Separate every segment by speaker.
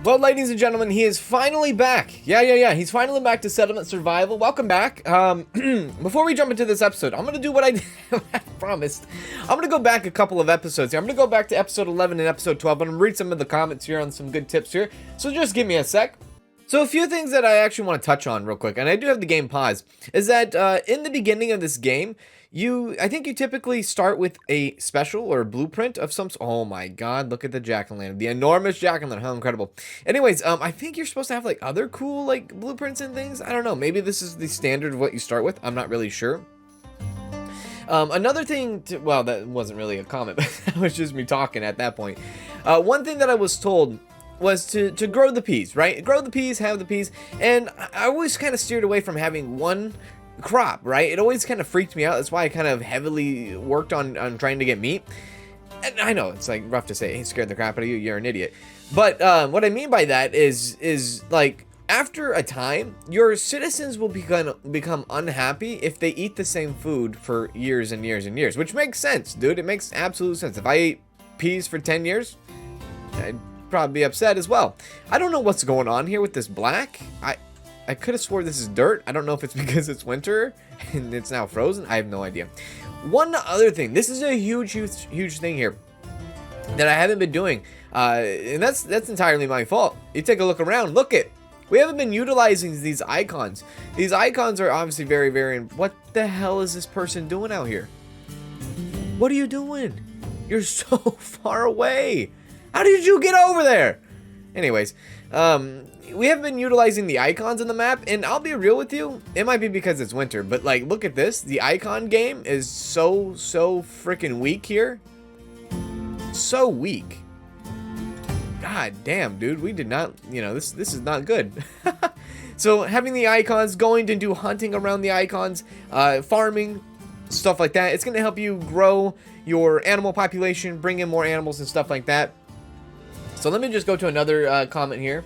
Speaker 1: Well, ladies and gentlemen, he is finally back. Yeah. He's finally back to Settlement Survival. Welcome back. Before we jump into this episode, I'm gonna do what I promised. I'm gonna go back a couple of episodes here. I'm gonna go back to episode 11 and episode 12. I'm gonna read some of the comments here on some good tips here. So just give me a sec. So a few things that I actually want to touch on real quick, and I do have the game paused, is that in the beginning of this game, I think you typically start with a special or a blueprint of some. Oh my God! Look at the jack-o'-lantern, the enormous jack-o'-lantern. How incredible! Anyways, I think you're supposed to have like other cool like blueprints and things. I don't know. Maybe this is the standard of what you start with. I'm not really sure. Another thing well, that wasn't really a comment, but that was just me talking at that point. One thing that I was told was to grow the peas, right? Grow the peas, have the peas, and I always kind of steered away from having one crop, right? It always kind of freaked me out. That's why I kind of heavily worked on trying to get meat. And I know it's like rough to say, hey, scared the crap out of you, you're an idiot. But what I mean by that is like after a time, your citizens will become unhappy if they eat the same food for years and years and years, which makes sense, dude. It makes absolute sense. If I ate peas for 10 years, I'd probably be upset as well. I don't know what's going on here with this black. I could have swore this is dirt. I don't know if it's because it's winter and it's now frozen. I have no idea. One other thing, this is a huge thing here that I haven't been doing, and that's entirely my fault. You take a look around, we haven't been utilizing these icons. These icons are obviously very. What the hell is this person doing out here? What are you doing? You're so far away. How did you get over there? Anyways, we have been utilizing the icons in the map, and I'll be real with you, it might be because it's winter, but like, look at this. The icon game is so freaking weak here. So weak. God damn, dude, we did not, this is not good. So having the icons, going to do hunting around the icons, farming, stuff like that, it's going to help you grow your animal population, bring in more animals and stuff like that. So let me just go to another comment here.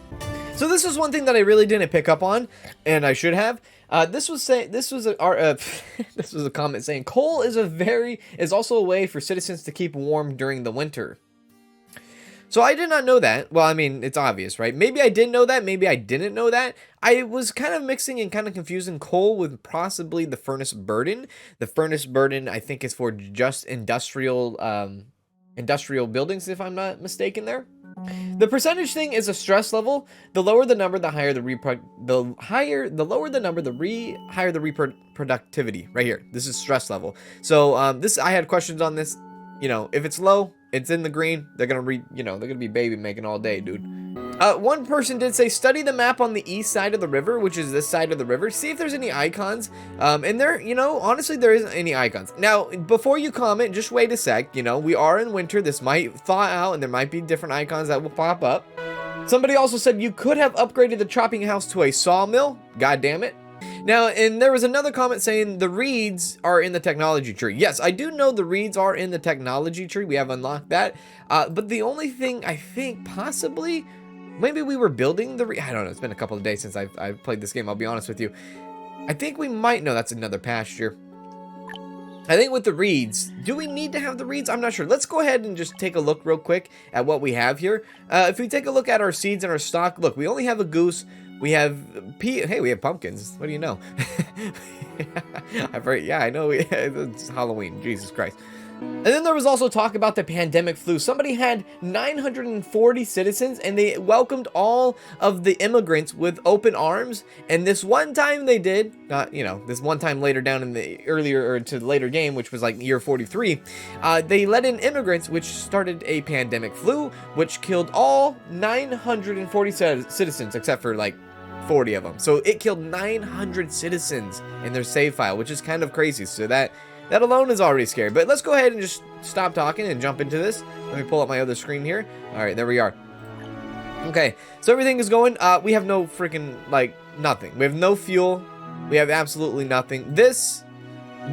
Speaker 1: So this is one thing that I really didn't pick up on, and I should have. This was a comment saying coal is also a way for citizens to keep warm during the winter. So I did not know that. Well, I mean, it's obvious, right? Maybe I did know that. Maybe I didn't know that. I was kind of mixing and kind of confusing coal with possibly the furnace burden. The furnace burden, I think, is for just industrial buildings, if I'm not mistaken there. The percentage thing is a stress level. The lower the number, the higher the higher the reproductivity. Right here, this is stress level. So I had questions on this. If it's low, it's in the green. They're gonna be baby making all day, dude. One person did say study the map on the east side of the river, which is this side of the river. See if there's any icons. And there, honestly, there isn't any icons. Now, before you comment, just wait a sec. We are in winter. This might thaw out, and there might be different icons that will pop up. Somebody also said you could have upgraded the chopping house to a sawmill. God damn it. Now, and there was another comment saying the reeds are in the technology tree. Yes, I do know the reeds are in the technology tree. We have unlocked that. But the only thing I think possibly, maybe we were building the I don't know. It's been a couple of days since I've played this game. I'll be honest with you. I think we might know that's another pasture. I think with the reeds, do we need to have the reeds? I'm not sure. Let's go ahead and just take a look real quick at what we have here. If we take a look at our seeds and our stock, look, we only have a goose. We have hey, we have pumpkins. What do you know? I've heard, yeah, I know. It's Halloween. Jesus Christ. And then there was also talk about the pandemic flu. Somebody had 940 citizens, and they welcomed all of the immigrants with open arms. And this one time they did, this one time later down in the later game, which was like year 43, they let in immigrants, which started a pandemic flu, which killed all 940 citizens, except for like 40 of them. So it killed 900 citizens in their save file, which is kind of crazy. So that alone is already scary. But let's go ahead and just stop talking and jump into this. Let me pull up my other screen here. All right, there we are. Okay, so everything is going. We have no freaking, nothing. We have no fuel. We have absolutely nothing. This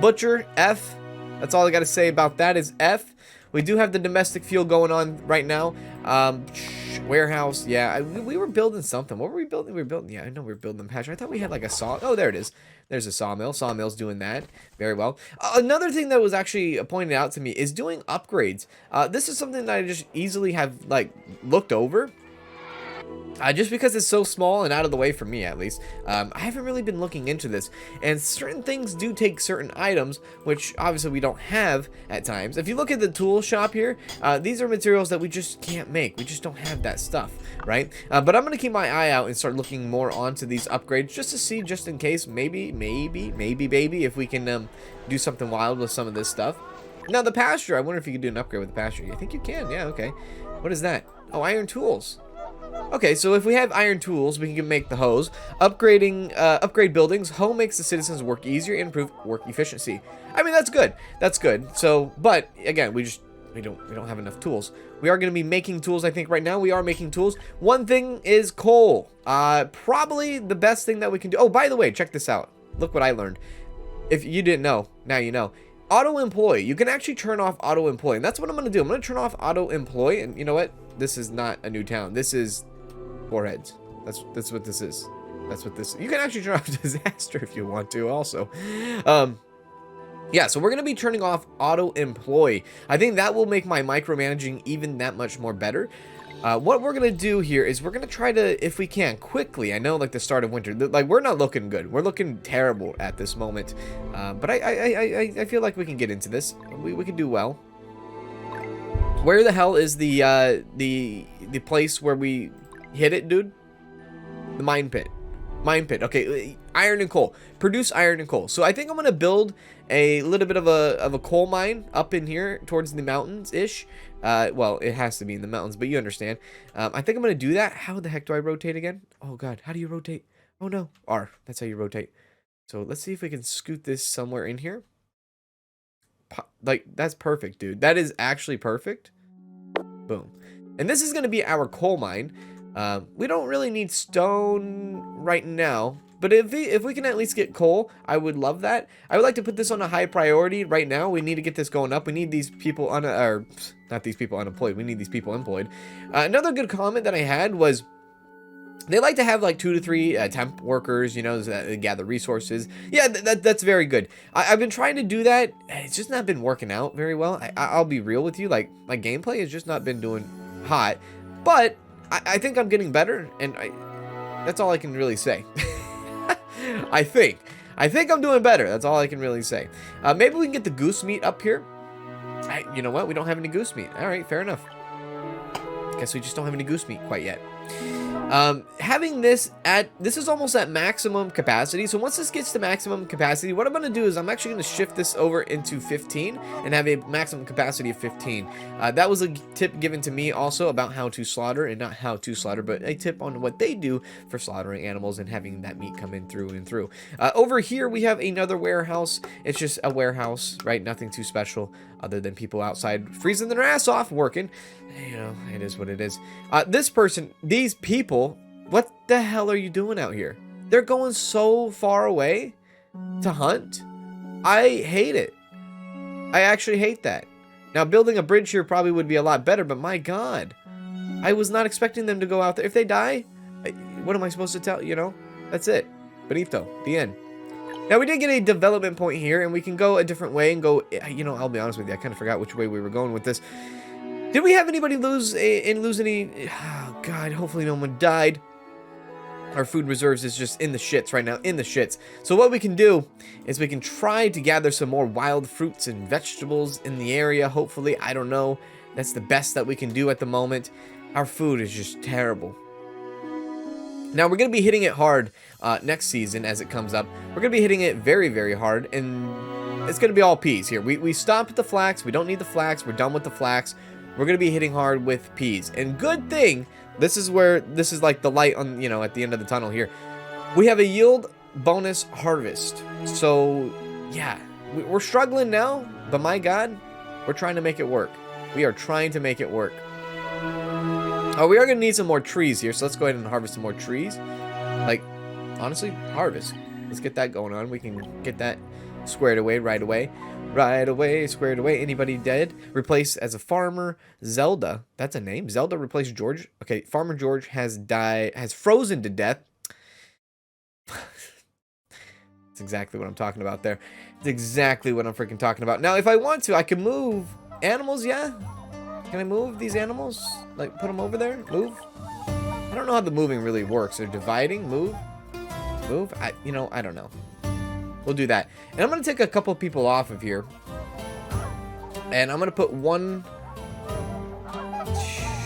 Speaker 1: butcher, F. That's all I got to say about that is F. We do have the domestic fuel going on right now. Warehouse, yeah. We were building something. What were we building? We were building, yeah, I know we were building the pasture. I thought we had like a saw. Oh, there it is. There's a sawmill. Sawmill's doing that very well. Another thing that was actually pointed out to me is doing upgrades. This is something that I just easily have looked over. Just because it's so small and out of the way for me, at least. I haven't really been looking into this, and certain things do take certain items, which obviously we don't have at times. If you look at the tool shop here, these are materials that we just can't make. We just don't have that stuff, right? But I'm gonna keep my eye out and start looking more onto these upgrades, just to see, just in case, maybe, if we can do something wild with some of this stuff. Now, the pasture, I wonder if you can do an upgrade with the pasture. I think you can, yeah, okay. What is that? Oh, iron tools. Okay, so if we have iron tools, we can make the hose. Upgrade buildings. Hoe makes the citizens work easier and improve work efficiency. I mean, that's good. That's good. So, but again, we don't have enough tools. We are going to be making tools. I think right now we are making tools. One thing is coal. Probably the best thing that we can do. Oh, by the way, check this out. Look what I learned. If you didn't know, now you know. Auto employ. You can actually turn off auto employ, and that's what I'm going to do. I'm going to turn off auto employ, and you know what? This is not a new town. This is Foreheads. That's what this is. That's what this. You can actually turn off disaster if you want to. Also, yeah. So we're gonna be turning off auto employ. I think that will make my micromanaging even that much more better. What we're gonna do here is we're gonna try to, if we can, quickly. I know, like the start of winter, like we're not looking good. We're looking terrible at this moment. But I feel like we can get into this. We can do well. Where the hell is the place where we hit it, dude? The mine pit. Okay, iron and coal. Produce iron and coal. So I think I'm gonna build a little bit of a coal mine up in here towards the mountains ish. Well, it has to be in the mountains, but you understand. I think I'm gonna do that. How the heck do I rotate again? Oh god, how do you rotate? Oh no, R. That's how you rotate. So let's see if we can scoot this somewhere in here. Like, that's perfect, dude. That is actually perfect. Boom. And this is gonna be our coal mine. We don't really need stone right now, but if we can at least get coal, I would love that. I would like to put this on a high priority right now. We need to get this going up. We need these people not these people unemployed. We need these people employed. Another good comment that I had was they like to have like 2 to 3 temp workers, you know, that gather resources. Yeah, that's very good. I've been trying to do that. It's just not been working out very well. I'll be real with you. Like, my gameplay has just not been doing hot, but I think I'm getting better, and that's all I can really say. I think I'm doing better. That's all I can really say. Maybe we can get the goose meat up here. You know what? We don't have any goose meat. All right, fair enough. Guess we just don't have any goose meat quite yet. Having this is almost at maximum capacity. So once this gets to maximum capacity, what I'm going to do is I'm actually going to shift this over into 15 and have a maximum capacity of 15. That was a tip given to me also about how to slaughter, and not how to slaughter, but a tip on what they do for slaughtering animals and having that meat come in through and through. Over here we have another warehouse. It's just a warehouse, right? Nothing too special other than people outside freezing their ass off working. You know, it is what it is. These people, what the hell are you doing out here? They're going so far away to hunt. I hate it. I actually hate that. Now, building a bridge here probably would be a lot better, but my god. I was not expecting them to go out there. If they die, what am I supposed to tell? You know, that's it. Benito, the end. Now, we did get a development point here, and we can go a different way and go, you know, I'll be honest with you, I kind of forgot which way we were going with this. Did we have anybody lose any? Oh, God, hopefully no one died. Our food reserves is just in the shits right now, in the shits. So what we can do is we can try to gather some more wild fruits and vegetables in the area, hopefully. I don't know. That's the best that we can do at the moment. Our food is just terrible. Now, we're going to be hitting it hard next season as it comes up. We're going to be hitting it very, very hard, and it's going to be all peas here. We stopped at the flax. We don't need the flax. We're done with the flax. We're going to be hitting hard with peas. And good thing, this is like the light on, you know, at the end of the tunnel here. We have a yield bonus harvest. So, yeah, we're struggling now, but my God, we're trying to make it work. We are trying to make it work. Oh, we are going to need some more trees here, so let's go ahead and harvest some more trees. Like, honestly, harvest. Let's get that going on. We can get that squared away right away. Right away, squared away. Anybody dead? Replace as a farmer. Zelda. That's a name. Zelda replaced George. Okay, Farmer George has frozen to death. That's exactly what I'm talking about there. It's exactly what I'm freaking talking about. Now, if I want to, I can move animals, yeah? Can I move these animals? Like, put them over there? Move? I don't don't know how the moving really works. They're dividing, move. I don't know. We'll do that. And I'm going to take a couple people off of here. And I'm going to put 1,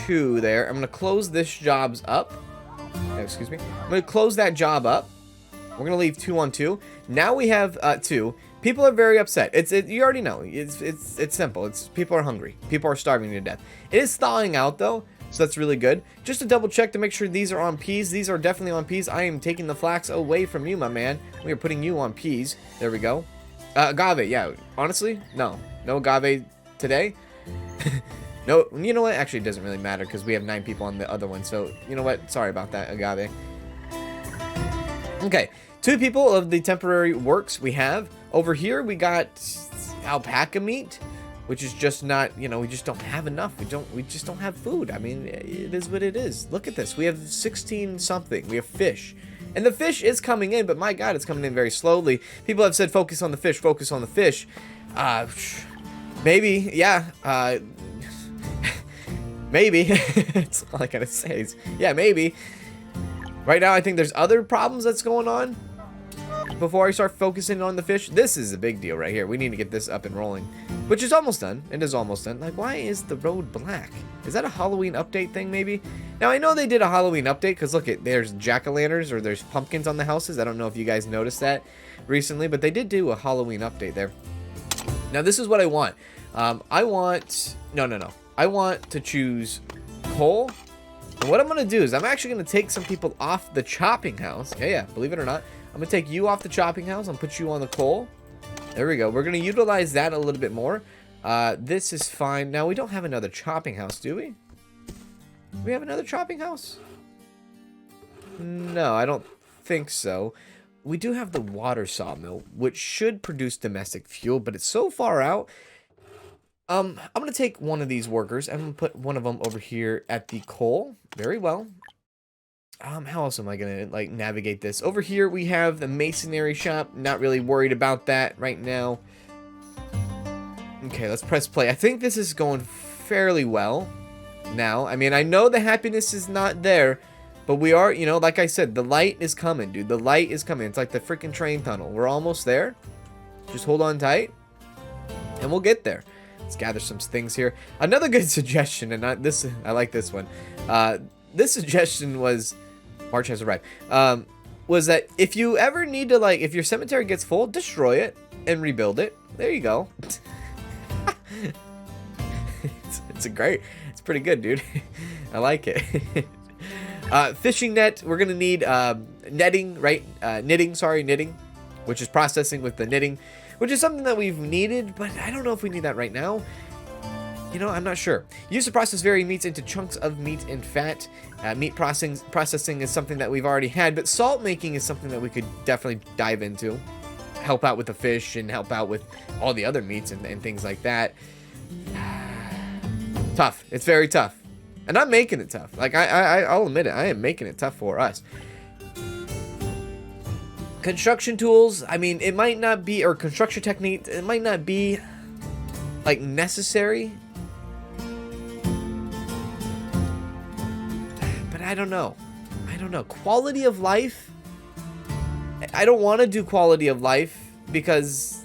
Speaker 1: 2 there. I'm going to close this jobs up. Excuse me. I'm going to close that job up. We're going to leave 2 on 2. Now we have 2. People are very upset. You already know. It's simple. People are hungry. People are starving to death. It is thawing out though, so that's really good. Just to double check to make sure these are on peas. These are definitely on peas. I am taking the flax away from you, my man. We are putting you on peas. There we go. Agave, yeah. Honestly, no agave today. No, you know what? Actually, it doesn't really matter because we have 9 people on the other one. So, you know what? Sorry about that, agave. Okay, 2 people of the temporary works we have. Over here, we got alpaca meat, which is just not, we just don't have enough. We just don't have food. I mean, it is what it is. Look at this. We have 16 something. We have fish. And the fish is coming in, but my God, it's coming in very slowly. People have said, focus on the fish, focus on the fish. Maybe, yeah. Maybe. That's all I gotta say is, yeah, maybe. Right now, I think there's other problems that's going on. Before I start focusing on the fish, this is a big deal right here. We need to get this up and rolling, which is almost done. It is almost done. Like, why is the road black? Is that a Halloween update thing, maybe? Now, I know they did a Halloween update because, look, there's jack-o'-lanterns or there's pumpkins on the houses. I don't know if you guys noticed that recently, but they did do a Halloween update there. Now, this is what I want. I want to choose coal. And what I'm going to do is I'm actually going to take some people off the chopping house. Yeah, believe it or not. I'm going to take you off the chopping house and put you on the coal. There we go. We're going to utilize that a little bit more. This is fine. Now, we don't have another chopping house, do we? Do we have another chopping house? No, I don't think so. We do have the water sawmill, which should produce domestic fuel, but it's so far out. I'm going to take one of these workers. I'm going to put one of them over here at the coal. Very well. How else am I going to, navigate this? Over here, we have the masonry shop. Not really worried about that right now. Okay, let's press play. I think this is going fairly well now. I mean, I know the happiness is not there, but we are, like I said, the light is coming, dude. The light is coming. It's like the freaking train tunnel. We're almost there. Just hold on tight, and we'll get there. Let's gather some things here. Another good suggestion, and I like this one. This suggestion was, March has arrived, was that if you ever need to, if your cemetery gets full, destroy it and rebuild it. There you go. It's pretty good, dude. I like it. Fishing net, we're gonna need netting, right? Knitting, which is processing with the knitting, which is something that we've needed, but I don't know if we need that right now. I'm not sure. Use to process varying meats into chunks of meat and fat. Meat processing is something that we've already had, but salt making is something that we could definitely dive into. Help out with the fish and help out with all the other meats and things like that. Tough. It's very tough. And I'm making it tough. I'll admit it. I am making it tough for us. Construction tools, I mean, it might not be, or construction technique, it might not be, necessary. But I don't know. Quality of life, I don't want to do quality of life because,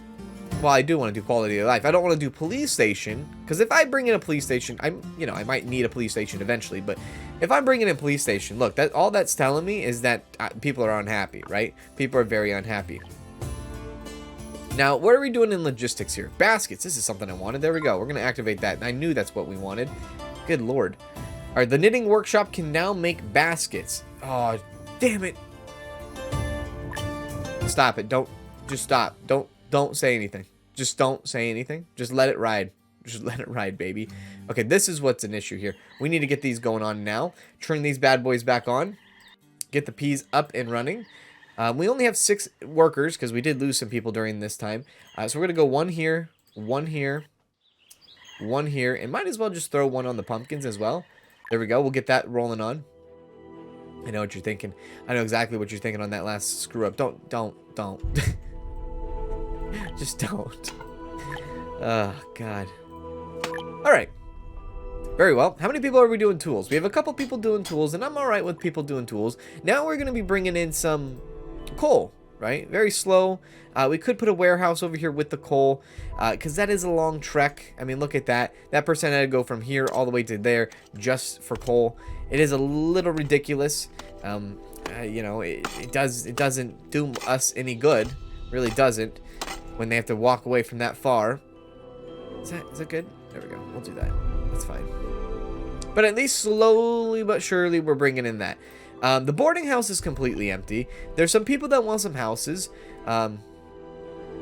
Speaker 1: well, I do want to do quality of life. I don't want to do police station, because if I bring in a police station, I might need a police station eventually, but if I'm bringing in a police station, look, all that's telling me is that people are unhappy, right? People are very unhappy. Now, what are we doing in logistics here? Baskets. This is something I wanted. There we go. We're going to activate that. I knew that's what we wanted. Good lord. All right, the knitting workshop can now make baskets. Oh, damn it. Stop it. Just stop. Don't say anything. Just don't say anything. Just let it ride. Just let it ride, baby. Okay, this is what's an issue here. We need to get these going on now. Turn these bad boys back on. Get the peas up and running. We only have 6 workers because we did lose some people during this time. So we're going to go 1 here, 1 here, 1 here. And might as well just throw 1 on the pumpkins as well. There we go. We'll get that rolling on. I know what you're thinking. I know exactly what you're thinking on that last screw up. Don't. Just don't. Oh, God. All right. Very well. How many people are we doing tools? We have a couple people doing tools, and I'm all right with people doing tools. Now we're going to be bringing in some coal, right? Very slow. We could put a warehouse over here with the coal, because that is a long trek. I mean, look at that. That person had to go from here all the way to there just for coal. It is a little ridiculous. You know, it doesn't do us any good. Really doesn't. When they have to walk away from that far. Is that good? There we go. We'll do that. That's fine. But at least slowly but surely we're bringing in that. The boarding house is completely empty. There's some people that want some houses.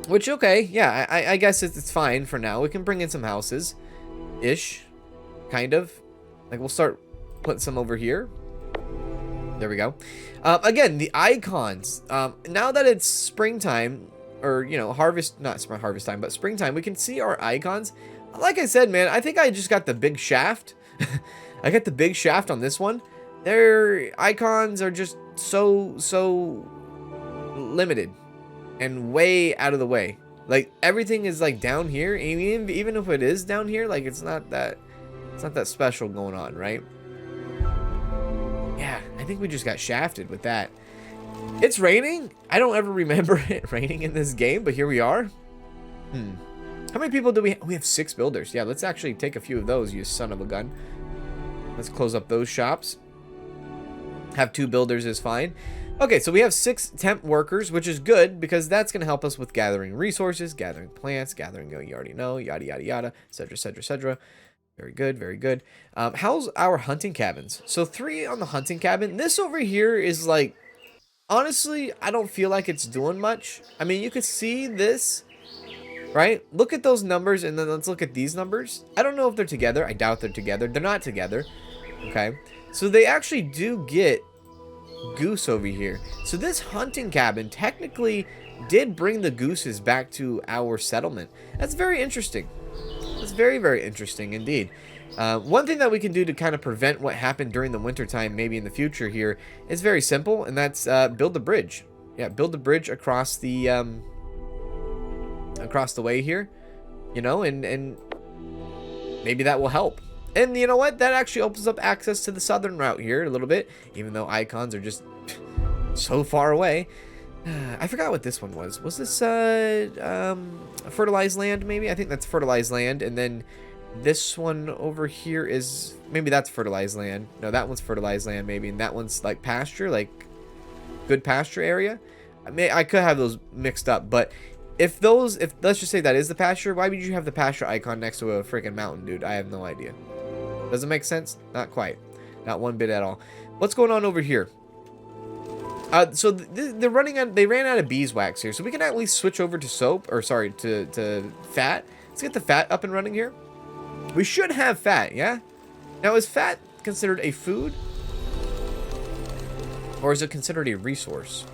Speaker 1: Which, okay. Yeah, I guess it's fine for now. We can bring in some houses. Ish. Kind of. Like, we'll start putting some over here. There we go. Again, the icons. Now that it's springtime, or, you know, not harvest time, but springtime, we can see our icons. Like I said, man, I think I just got the big shaft. I got the big shaft on this one. Their icons are just so limited and way out of the way. Like, everything is like down here. Even if it is down here, like, it's not that special going on, right? Yeah, I think we just got shafted with that. It's raining. I don't ever remember it raining in this game, but here we are. How many people do we have? We have 6 builders. Yeah, let's actually take a few of those, you son of a gun. Let's close up those shops. Have 2 builders is fine. Okay, so we have 6 temp workers, which is good because that's going to help us with gathering resources, gathering plants, gathering, you already know, yada, yada, yada, etc., etc., etc. Very good, very good. How's our hunting cabins? So 3 on the hunting cabin. This over here is like, honestly, I don't feel like it's doing much. I mean, you could see this, right? Look at those numbers, and then let's look at these numbers. I don't know if they're together. I doubt they're together. They're not together. Okay. So they actually do get goose over here. So this hunting cabin technically did bring the gooses back to our settlement. That's very interesting. That's very, very interesting indeed. One thing that we can do to kind of prevent what happened during the wintertime, maybe in the future here, is very simple, and that's build a bridge. Yeah, build a bridge across the way here, you know, and maybe that will help. And you know what? That actually opens up access to the southern route here a little bit, even though icons are just so far away. I forgot what this one was. Was this fertilized land maybe? I think that's fertilized land, and then this one over here is, maybe that's fertilized land. No, that one's fertilized land maybe, and that one's like pasture, like good pasture area. I could have those mixed up, but if let's just say that is the pasture, why would you have the pasture icon next to a freaking mountain, dude? I have no idea. Does it make sense? Not quite. Not one bit at all. What's going on over here? So they ran out of beeswax here, so we can at least switch over to soap, or sorry, to fat. Let's get the fat up and running here. We should have fat, yeah? Now, is fat considered a food? Or is it considered a resource?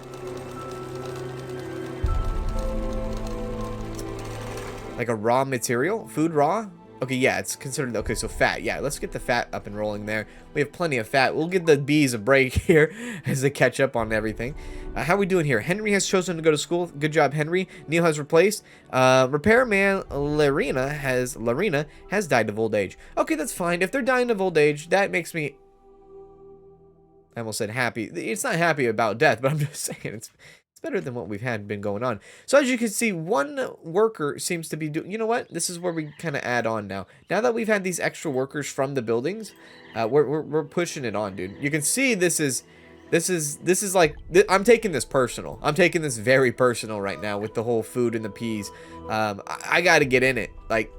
Speaker 1: Like a raw material? Food raw? Okay, yeah, it's considered, okay, so fat. Yeah, let's get the fat up and rolling there. We have plenty of fat. We'll give the bees a break here as they catch up on everything. How are we doing here? Henry has chosen to go to school. Good job, Henry. Neil has replaced. Repairman Larina has died of old age. Okay, that's fine. If they're dying of old age, that makes me, I almost said happy. It's not happy about death, but I'm just saying it's better than what we've had been going on. So as you can see, one worker seems to be doing, you know what? This is where we kind of add on now. Now that we've had these extra workers from the buildings, we're pushing it on, dude. You can see this is like, I'm taking this personal. I'm taking this very personal right now with the whole food and the peas. I got to get in it. Like,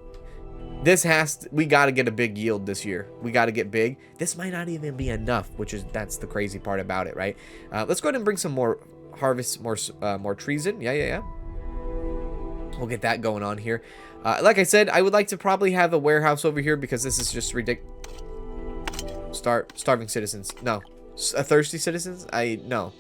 Speaker 1: we got to get a big yield this year. We got to get big. This might not even be enough, that's the crazy part about it, right? Let's go ahead and bring some more harvest, more trees in. Yeah. We'll get that going on here. Like I said, I would like to probably have a warehouse over here because this is just ridiculous. Starving citizens. No. Thirsty citizens? No.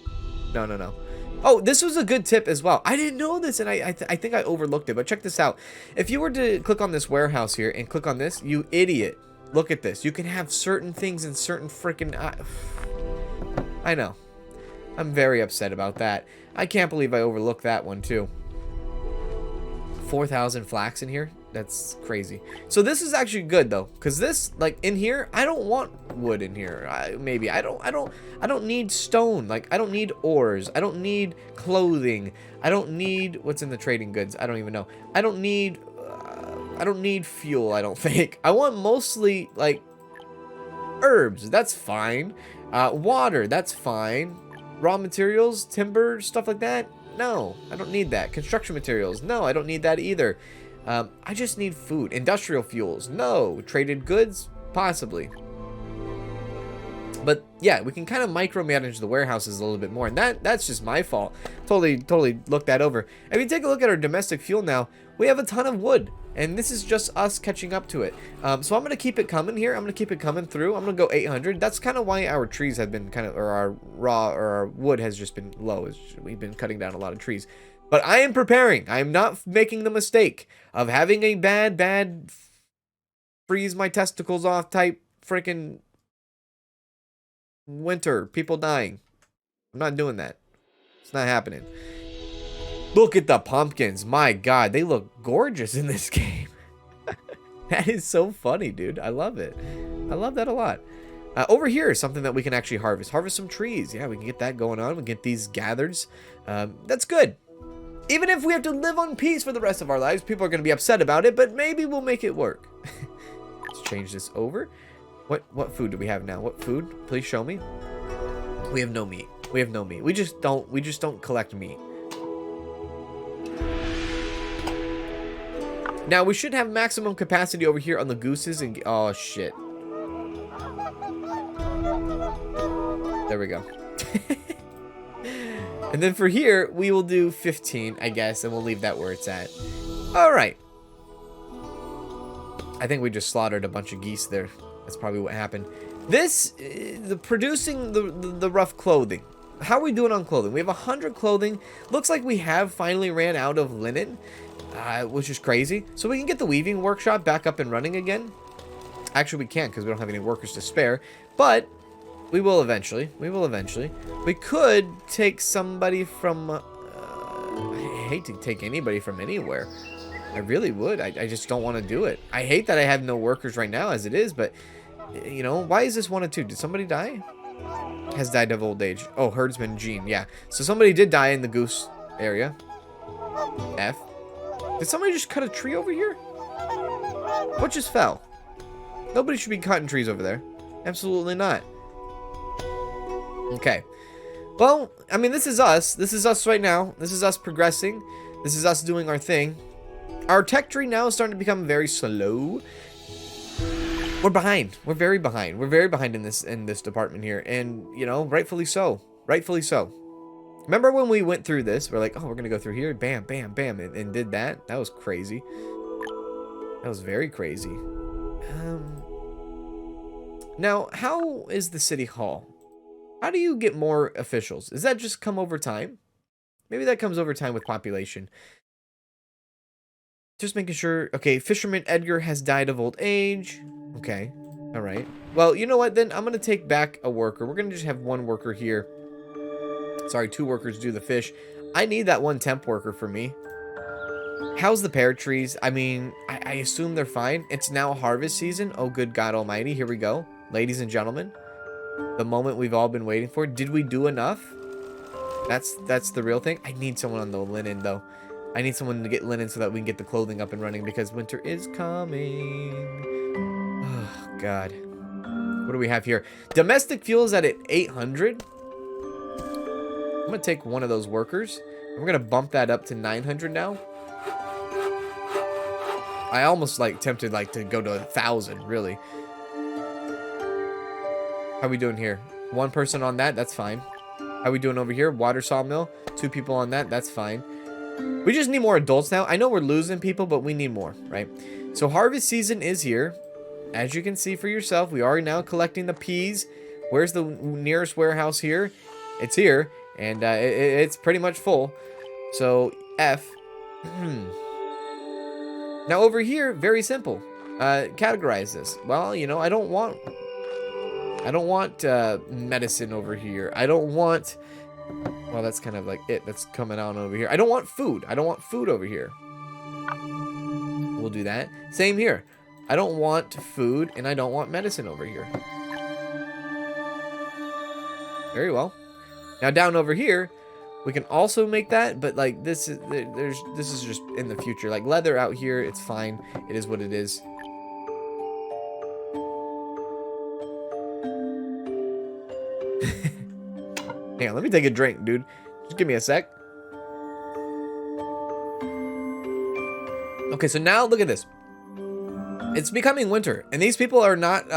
Speaker 1: Oh, this was a good tip as well. I didn't know this, and I think I overlooked it, but check this out. If you were to click on this warehouse here and click on this, you idiot. Look at this. You can have certain things in certain freaking... I know. I'm very upset about that. I can't believe I overlooked that one, too. 4,000 flax in here. That's crazy. So this is actually good though, because this, like, in here, I don't want wood in here. I don't need stone. Like, I don't need ores. I don't need clothing. I don't need what's in the trading goods. I don't even know. I don't need fuel. I don't think. I want mostly like herbs. That's fine. Water. That's fine. Raw materials, timber, stuff like that. No, I don't need that. Construction materials. No, I don't need that either. I just need food. Industrial fuels. No. Traded goods? Possibly. But yeah, we can kind of micromanage the warehouses a little bit more. And that's just my fault. Totally looked that over. If you take a look at our domestic fuel now, we have a ton of wood. And this is just us catching up to it. So I'm going to keep it coming here. I'm going to keep it coming through. I'm going to go 800. That's kind of why our trees have been kind of, or our wood has just been low. We've been cutting down a lot of trees. But I am preparing. I am not making the mistake of having a bad freeze my testicles off type freaking winter. People dying. I'm not doing that. It's not happening. Look at the pumpkins. My God, they look gorgeous in this game. That is so funny, dude. I love it. I love that a lot. Over here is something that we can actually harvest. Harvest some trees. Yeah, we can get that going on. We can get these gathered. That's good. Even if we have to live on peace for the rest of our lives, people are going to be upset about it, but maybe we'll make it work. Let's change this over. What food do we have now? What food? Please show me. We have no meat. We have no meat. We just don't collect meat. Now we should have maximum capacity over here on the gooses and oh shit. There we go. And then for here, we will do 15, I guess, and we'll leave that where it's at. All right. I think we just slaughtered a bunch of geese there. That's probably what happened. This, producing the rough clothing. How are we doing on clothing? We have 100 clothing. Looks like we have finally ran out of linen, which is crazy. So we can get the weaving workshop back up and running again. Actually, we can't because we don't have any workers to spare, but we will eventually. We will eventually. We could take somebody from... I hate to take anybody from anywhere. I really would. I just don't want to do it. I hate that I have no workers right now as it is, but... You know, why is this 1 and 2? Did somebody die? Has died of old age. Oh, herdsman Gene. Yeah. So somebody did die in the goose area. F. Did somebody just cut a tree over here? What just fell? Nobody should be cutting trees over there. Absolutely not. Okay. Well, I mean, this is us. This is us right now. This is us progressing. This is us doing our thing. Our tech tree now is starting to become very slow. We're behind. We're very behind. We're very behind in this department here. And, you know, rightfully so. Rightfully so. Remember when we went through this? We're like, oh, we're going to go through here. Bam, bam, bam. And did that. That was crazy. That was very crazy. Now, how is the city hall? How do you get more officials? Does that just come over time? Maybe that comes over time with population. Just making sure. Okay, Fisherman Edgar has died of old age. Okay. All right. Well, you know what? Then I'm going to take back a worker. We're going to just have 1 worker here. Sorry, 2 workers do the fish. I need that 1 temp worker for me. How's the pear trees? I mean, I assume they're fine. It's now harvest season. Oh, good God almighty. Here we go. Ladies and gentlemen. The moment we've all been waiting for. Did we do enough? That's the real thing. I need someone on the linen, though. I need someone to get linen so that we can get the clothing up and running because winter is coming. Oh, God. What do we have here? Domestic fuel is at 800. I'm going to take 1 of those workers. We're going to bump that up to 900 now. I almost, tempted, to go to 1,000, really. How we doing here? 1 person on that. That's fine. How we doing over here? Water sawmill. 2 people on that. That's fine. We just need more adults now. I know we're losing people, but we need more, right? So harvest season is here. As you can see for yourself, we are now collecting the peas. Where's the nearest warehouse here? It's here, and it's pretty much full. So F. Now over here, very simple. Categorize this. Well, you know, I don't want medicine over here. I don't want. Well, that's kind of like it. That's coming out over here. I don't want food. I don't want food over here. We'll do that. Same here. I don't want food and I don't want medicine over here. Very well. Now down over here, we can also make that, but like this is just in the future. Like leather out here, it's fine. It is what it is. Hang on, let me take a drink, dude. Just give me a sec. Okay, so now look at this. It's becoming winter, and these people are not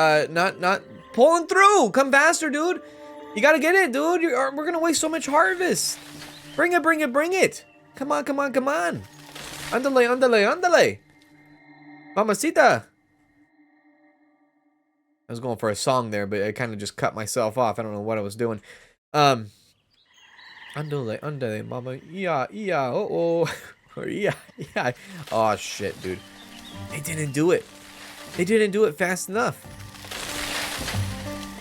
Speaker 1: pulling through. Come faster, dude. You gotta get it, dude. We're gonna waste so much harvest. Bring it, bring it, bring it. Come on, come on, come on. Andale, andale, andale. Mamacita. I was going for a song there, but I kind of just cut myself off. I don't know what I was doing. Andale, andale, mama. Yeah, yeah, oh, or yeah, yeah. Oh, shit, dude. They didn't do it. They didn't do it fast enough.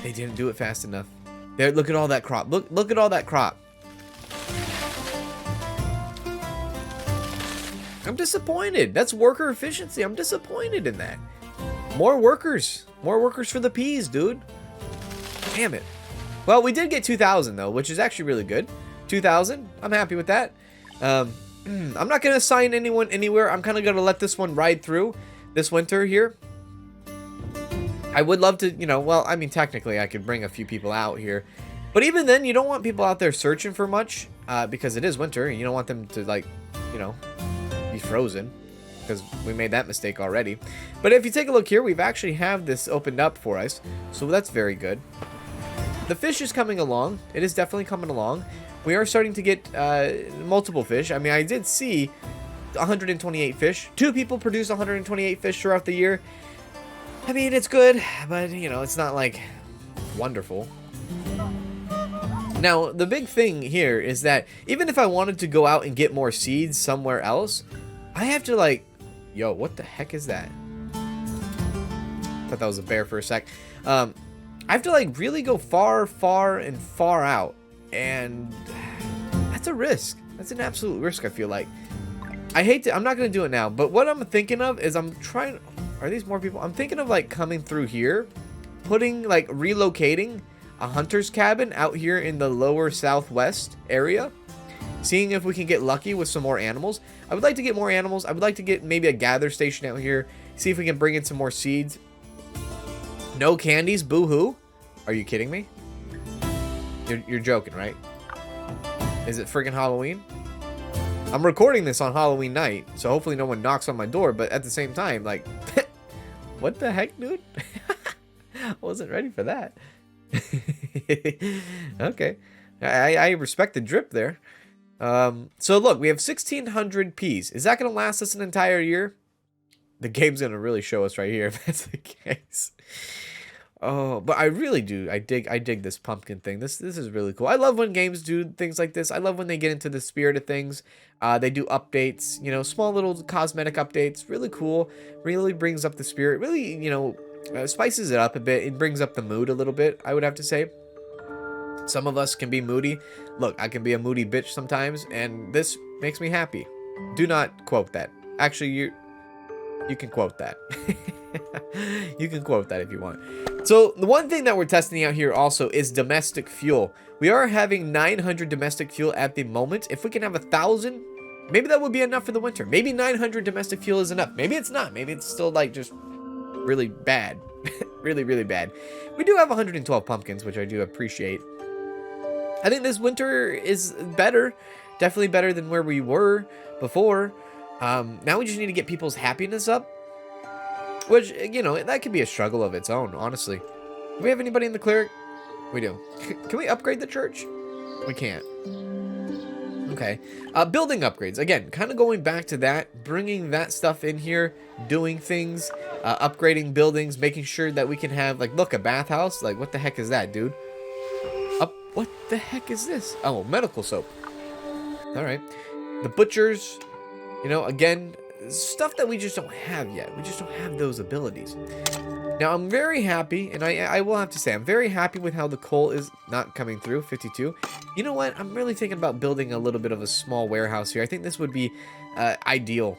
Speaker 1: They didn't do it fast enough. There, look at all that crop. Look at all that crop. I'm disappointed. That's worker efficiency. I'm disappointed in that. More workers. More workers for the peas, dude. Damn it. Well, we did get 2,000 though, which is actually really good. 2,000. I'm happy with that. I'm not going to assign anyone anywhere. I'm kind of going to let this one ride through this winter here. I would love to, you know, well, I mean, technically I could bring a few people out here. But even then, you don't want people out there searching for much because it is winter. And you don't want them to, like, you know, be frozen because we made that mistake already. But if you take a look here, we've actually have this opened up for us. So that's very good. The fish is coming along. It is definitely coming along. We are starting to get multiple fish. I mean, I did see 128 fish. 2 people produce 128 fish throughout the year. I mean, it's good, but, you know, it's not, like, wonderful. Now, the big thing here is that even if I wanted to go out and get more seeds somewhere else, I have to, like... Yo, what the heck is that? Thought that was a bear for a sec. I have to, like, really go far, far, and far out. And that's a risk. That's an absolute risk, I feel like. I hate to... I'm not going to do it now, but what I'm thinking of is I'm trying... Are these more people? I'm thinking of, like, coming through here, putting, like, relocating a hunter's cabin out here in the lower southwest area, seeing if we can get lucky with some more animals. I would like to get more animals. I would like to get maybe a gather station out here, see if we can bring in some more seeds. No candies, boo-hoo. Are you kidding me? You're joking, right? Is it friggin' Halloween? I'm recording this on Halloween night, so hopefully no one knocks on my door, but at the same time, like... What the heck, dude? I wasn't ready for that. Okay. I respect the drip there. So look, we have 1,600 peas. Is that going to last us an entire year? The game's going to really show us right here if that's the case. Oh, but I really do. I dig this pumpkin thing. This is really cool. I love when games do things like this. I love when they get into the spirit of things. They do updates, you know, small little cosmetic updates. Really cool. Really brings up the spirit. Really, you know, spices it up a bit. It brings up the mood a little bit, I would have to say. Some of us can be moody. Look, I can be a moody bitch sometimes, and this makes me happy. Do not quote that. Actually, you can quote that. You can quote that if you want. So the one thing that we're testing out here also is domestic fuel. We are having 900 domestic fuel at the moment. If we can have 1,000, maybe that would be enough for the winter. Maybe 900 domestic fuel is enough. Maybe it's not. Maybe it's still like just really bad. Really, really bad. We do have 112 pumpkins, which I do appreciate. I think this winter is better. Definitely better than where we were before. Now we just need to get people's happiness up. Which, you know, that could be a struggle of its own, honestly. Do we have anybody in the cleric? We do. Can we upgrade the church? We can't. Okay. Building upgrades. Again, kind of going back to that. Bringing that stuff in here. Doing things. Upgrading buildings. Making sure that we can have, like, look, a bathhouse. Like, what the heck is that, dude? What the heck is this? Oh, medical soap. Alright. The butchers. You know, again... stuff that we just don't have yet. We just don't have those abilities. Now, I'm very happy, and I will have to say, I'm very happy with how the coal is not coming through, 52. You know what? I'm really thinking about building a little bit of a small warehouse here. I think this would be ideal.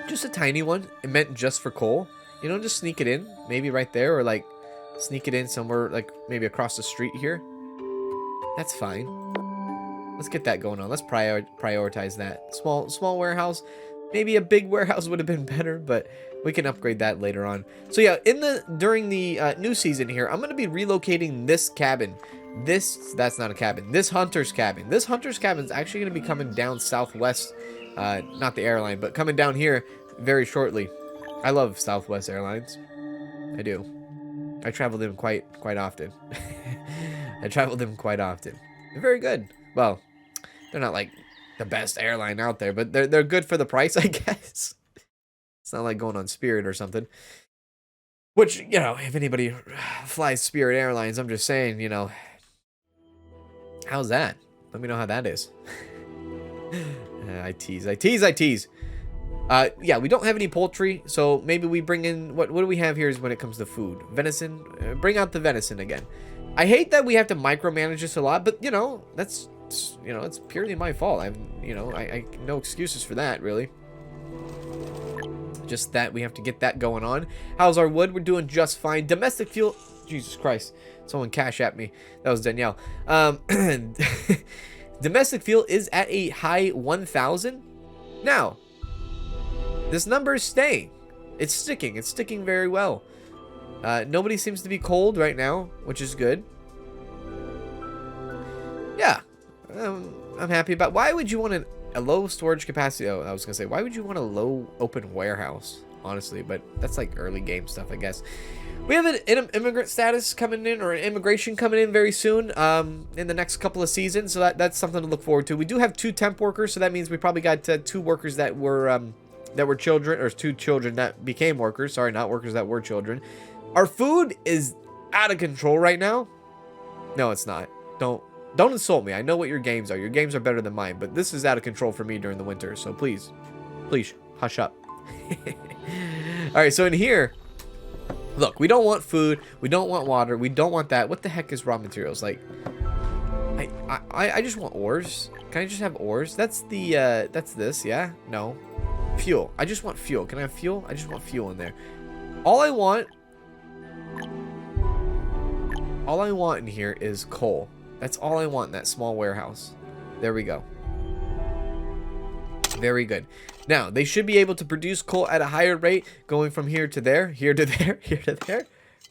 Speaker 1: Just a tiny one. It meant just for coal. You know, just sneak it in. Maybe right there, or like sneak it in somewhere, like maybe across the street here. That's fine. Let's get that going on. Let's prioritize that. Small warehouse. Maybe a big warehouse would have been better, but we can upgrade that later on. So yeah, during the new season here, I'm going to be relocating this cabin. That's not a cabin. This hunter's cabin. This hunter's cabin is actually going to be coming down southwest. Not the airline, but coming down here very shortly. I love Southwest Airlines. I do. I travel them quite often. I travel them quite often. They're very good. Well, they're not like the best airline out there, but they're good for the price, I guess. It's not like going on Spirit or something. Which, you know, if anybody flies Spirit Airlines, I'm just saying, you know, how's that? Let me know how that is. I tease. Yeah, we don't have any poultry, so maybe we bring in, what do we have here is when it comes to food? Venison. Bring out the venison again. I hate that we have to micromanage this a lot, but, you know, that's, you know, it's purely my fault. I no excuses for that, really. Just that we have to get that going on. How's our wood? We're doing just fine. Domestic fuel. Jesus Christ. Someone cash at me. That was Danielle. Domestic fuel is at a high 1,000. Now, this number is staying. It's sticking. It's sticking very well. Nobody seems to be cold right now, which is good. Yeah. I'm happy about. Why would you want a low storage capacity? Oh, I was gonna say, why would you want a low open warehouse? Honestly, but that's like early game stuff, I guess. We have an immigrant status coming in, or an immigration coming in very soon, in the next couple of seasons. So that's something to look forward to. We do have 2 temp workers, so that means we probably got 2 workers that were children, or 2 children that became workers. Sorry, not workers that were children. Our food is out of control right now. No, it's not. Don't insult me. I know what your games are. Your games are better than mine, but this is out of control for me during the winter. So please hush up. All right, so in here, look, we don't want food, we don't want water, we don't want that. What the heck is raw materials? Like, I just want ores. Can I just have ores? That's that's this, yeah? No. Fuel. I just want fuel. Can I have fuel? I just want fuel in there. All I want in here is coal. That's all I want in that small warehouse. There we go. Very good. Now, they should be able to produce coal at a higher rate, going from here to there, here to there, here to there,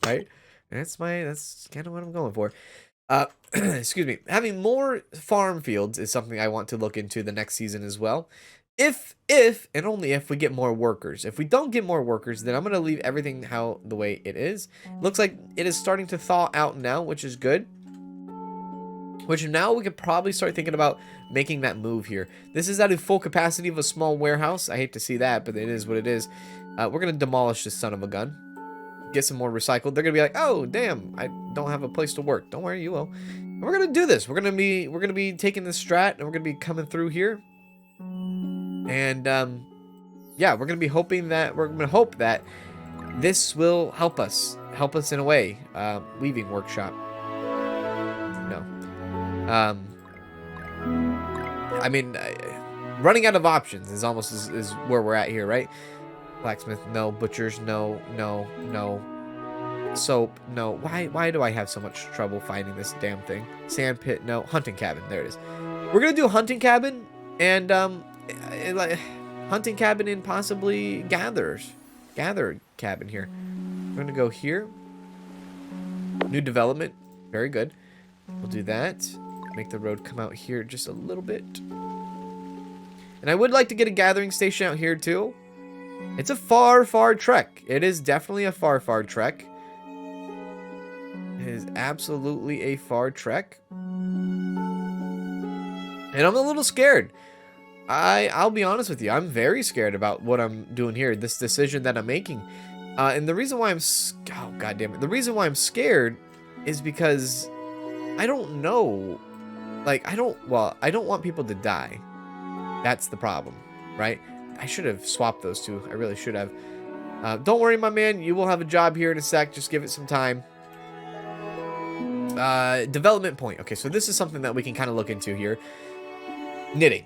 Speaker 1: right? That's kind of what I'm going for. Excuse me. Having more farm fields is something I want to look into the next season as well. If and only if we get more workers. If we don't get more workers, then I'm going to leave everything the way it is. Looks like it is starting to thaw out now, which is good. Which now we could probably start thinking about making that move here. This is at a full capacity of a small warehouse. I hate to see that, but it is what it is. We're going to demolish this son of a gun. Get some more recycled. They're going to be like, oh, damn, I don't have a place to work. Don't worry, you will. And we're going to do this. We're going to be taking this strat, and we're going to be coming through here. And, yeah, we're going to be hoping that, we're going to hope that this will help us in a way. Weaving workshop. No. I mean, running out of options is almost is where we're at here, right? Blacksmith, no. Butchers, no. Soap, no. Why do I have so much trouble finding this damn thing? Sand pit, no. Hunting cabin, there it is. We're gonna do hunting cabin and hunting cabin and possibly gather cabin here. We're gonna go here. New development, very good. We'll do that. Make the road come out here just a little bit. And I would like to get a gathering station out here too. It's a far trek. It is definitely a far trek. It is absolutely a far trek. And I'm a little scared. I'll be honest with you. I'm very scared about what I'm doing here. This decision that I'm making. And the reason why the reason why I'm scared is because I don't know. Like, I don't want people to die. That's the problem, right? I should have swapped those two. I really should have. Don't worry, my man. You will have a job here in a sec. Just give it some time. Development point. Okay, so this is something that we can kind of look into here. Knitting.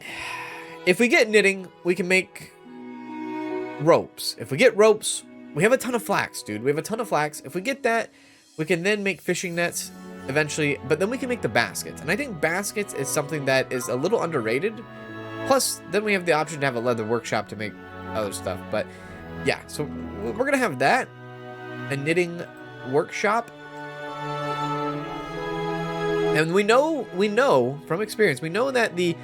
Speaker 1: If we get knitting, we can make ropes. If we get ropes, we have a ton of flax, dude. We have a ton of flax. If we get that, we can then make fishing nets eventually, but then we can make the baskets. And I think baskets is something that is a little underrated. Plus, then we have the option to have a leather workshop to make other stuff. But yeah, so we're going to have that. A knitting workshop. And we know from experience, we know that the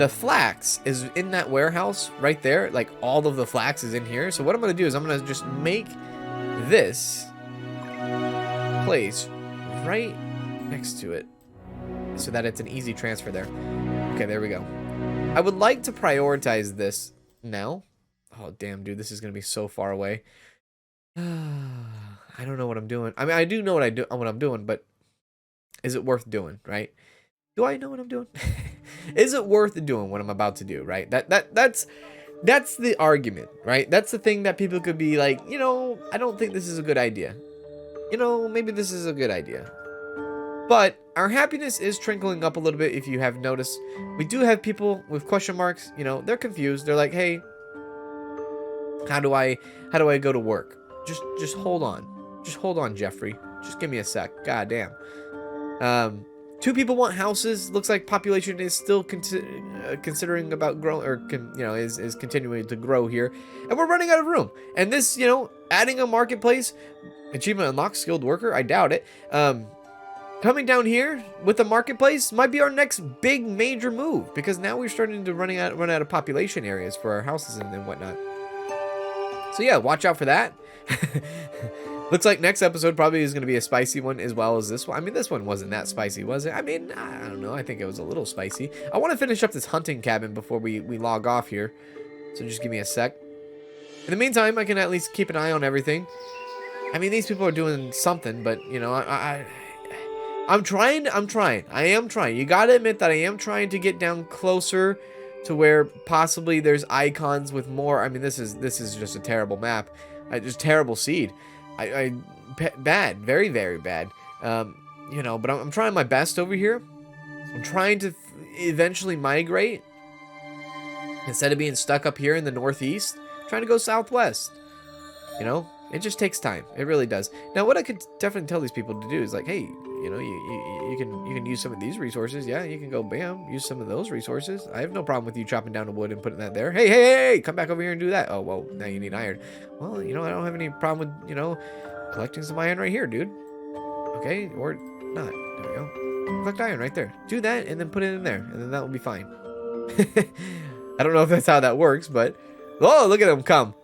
Speaker 1: flax is in that warehouse right there. Like all of the flax is in here. So what I'm going to do is I'm going to just make this place right next to it so that it's an easy transfer there. Okay, there we go. I would like to prioritize this now. Oh, damn, dude, this is going to be so far away. I don't know what I'm doing. I mean, I do know what I'm doing, but is it worth doing, right? Do I know what I'm doing? Is it worth doing what I'm about to do, right? That's the argument, right? That's the thing that people could be like, you know, I don't think this is a good idea. You know, maybe this is a good idea. But our happiness is trickling up a little bit. If you have noticed, we do have people with question marks. You know, they're confused. They're like, hey, how do I go to work? Just hold on. Just hold on, Jeffrey. Just give me a sec. God damn. 2 people want houses. Looks like population is still considering about growing, or is continuing to grow here, and we're running out of room. And this, you know, adding a marketplace, achievement unlocked, skilled worker. I doubt it. Coming down here with the marketplace might be our next big major move, because now we're starting to run out of population areas for our houses and whatnot. So yeah, watch out for that. Looks like next episode probably is going to be a spicy one as well as this one. I mean, this one wasn't that spicy, was it? I mean, I don't know. I think it was a little spicy. I want to finish up this hunting cabin before we log off here. So just give me a sec. In the meantime, I can at least keep an eye on everything. I mean, these people are doing something, but, you know, I'm trying. I am trying. You got to admit that I am trying to get down closer to where possibly there's icons with more. I mean, this is just a terrible map. Just terrible seed. Bad, very, very bad. You know, but I'm trying my best over here. I'm trying to eventually migrate. Instead of being stuck up here in the northeast, I'm trying to go southwest. You know, it just takes time. It really does. Now, what I could definitely tell these people to do is like, hey, you know, you can use some of these resources. Yeah, you can go, bam, use some of those resources. I have no problem with you chopping down the wood and putting that there. Hey, come back over here and do that. Oh, well, now you need iron. Well, you know, I don't have any problem with, you know, collecting some iron right here, dude. Okay, or not. There we go. Collect iron right there. Do that and then put it in there, and then that will be fine. I don't know if that's how that works, but oh, look at them come.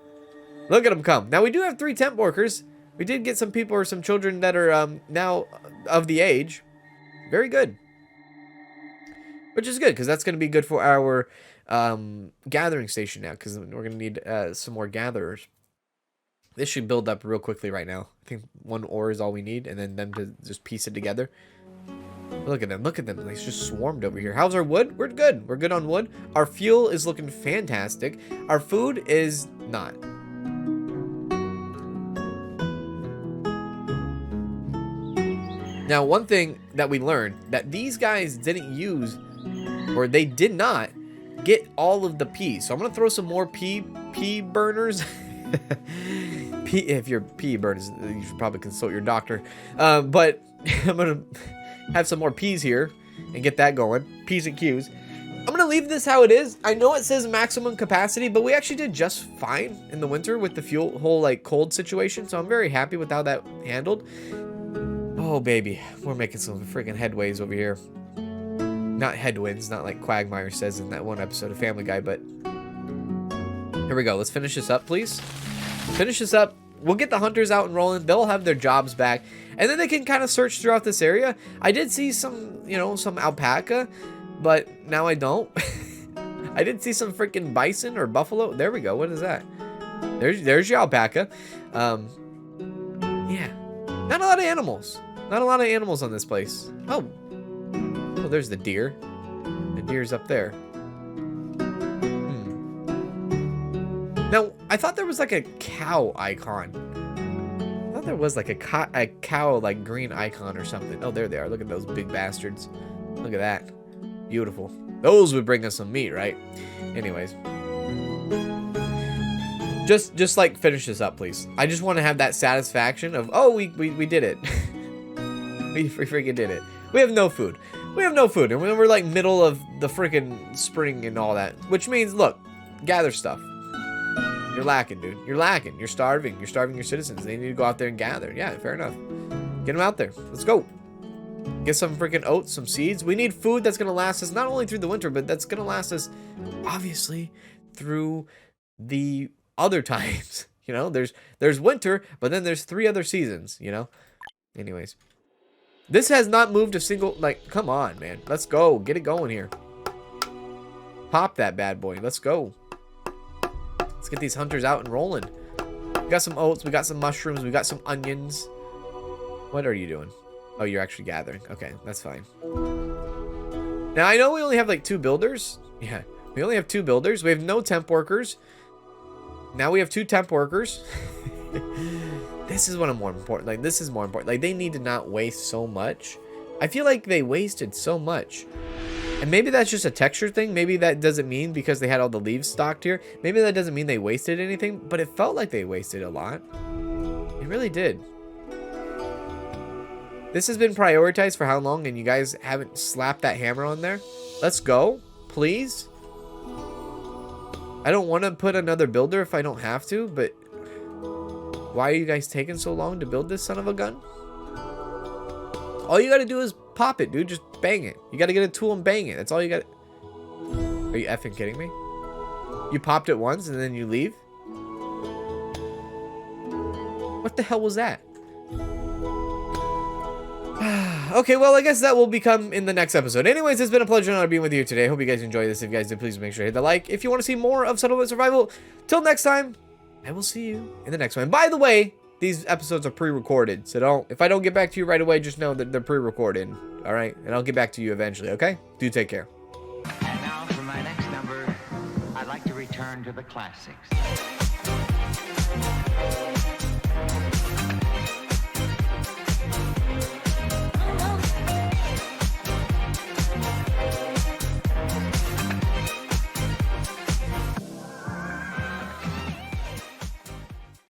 Speaker 1: Look at them come. Now, we do have 3 temp workers. We did get some people or some children that are now of the age. Very good. Which is good, because that's going to be good for our gathering station now, because we're going to need some more gatherers. This should build up real quickly right now. I think 1 ore is all we need, and then them to just piece it together. Look at them. Look at them. They just swarmed over here. How's our wood? We're good. We're good on wood. Our fuel is looking fantastic. Our food is not. Now, one thing that we learned, that these guys didn't use, or they did not get all of the peas. So I'm going to throw some more pea burners. If you're pea burners, you should probably consult your doctor. But I'm going to have some more peas here and get that going. P's and Q's. I'm going to leave this how it is. I know it says maximum capacity, but we actually did just fine in the winter with the whole like cold situation. So I'm very happy with how that handled. Oh, baby. We're making some freaking headways over here. Not headwinds, not like Quagmire says in that one episode of Family Guy, but here we go. Let's finish this up, please. Finish this up. We'll get the hunters out and rolling. They'll have their jobs back, and then they can kind of search throughout this area. I did see some, you know, some alpaca, but now I don't. I did see some freaking bison or buffalo. There we go. What is that? There's your alpaca. Yeah. Not a lot of animals. Not a lot of animals on this place. Oh, there's the deer. The deer's up there. Now, I thought there was like a cow icon. I thought there was like a cow, like green icon or something. Oh, there they are. Look at those big bastards. Look at that. Beautiful. Those would bring us some meat, right? Anyways. Just like finish this up, please. I just want to have that satisfaction of, oh, we did it. We freaking did it. We have no food. We have no food, and we're like middle of the freaking spring and all that, which means, look, gather stuff. You're lacking, dude. You're lacking. You're starving. You're starving your citizens. They need to go out there and gather. Yeah, fair enough. Get them out there. Let's go. Get some freaking oats, some seeds. We need food that's gonna last us not only through the winter, but that's gonna last us, obviously, through the other times. You know, there's winter, but then there's 3 other seasons. You know. Anyways. This has not moved a single, like, come on, man. Let's go. Get it going here. Pop that bad boy. Let's go. Let's get these hunters out and rolling. We got some oats. We got some mushrooms. We got some onions. What are you doing? Oh, you're actually gathering. Okay, that's fine. Now, I know we only have, like, 2 builders. Yeah, we only have 2 builders. We have no temp workers. Now we have 2 temp workers. This is what I'm more important. Like, this is more important. Like, they need to not waste so much. I feel like they wasted so much. And maybe that's just a texture thing. Maybe that doesn't mean because they had all the leaves stocked here. Maybe that doesn't mean they wasted anything. But it felt like they wasted a lot. It really did. This has been prioritized for how long? And you guys haven't slapped that hammer on there? Let's go. Please. I don't want to put another builder if I don't have to. But why are you guys taking so long to build this son of a gun? All you gotta do is pop it, dude. Just bang it. You gotta get a tool and bang it. That's all you got. Are you effing kidding me? You popped it once and then you leave? What the hell was that? Okay, well, I guess that will become in the next episode. Anyways, it's been a pleasure and honor being with you today. Hope you guys enjoyed this. If you guys did, please make sure to hit the like. If you want to see more of Settlement Survival, till next time, I will see you in the next one. By the way, these episodes are pre-recorded, so if I don't get back to you right away, just know that they're pre-recorded, all right? And I'll get back to you eventually, okay? Do take care.
Speaker 2: And now for my next number, I'd like to return to the classics.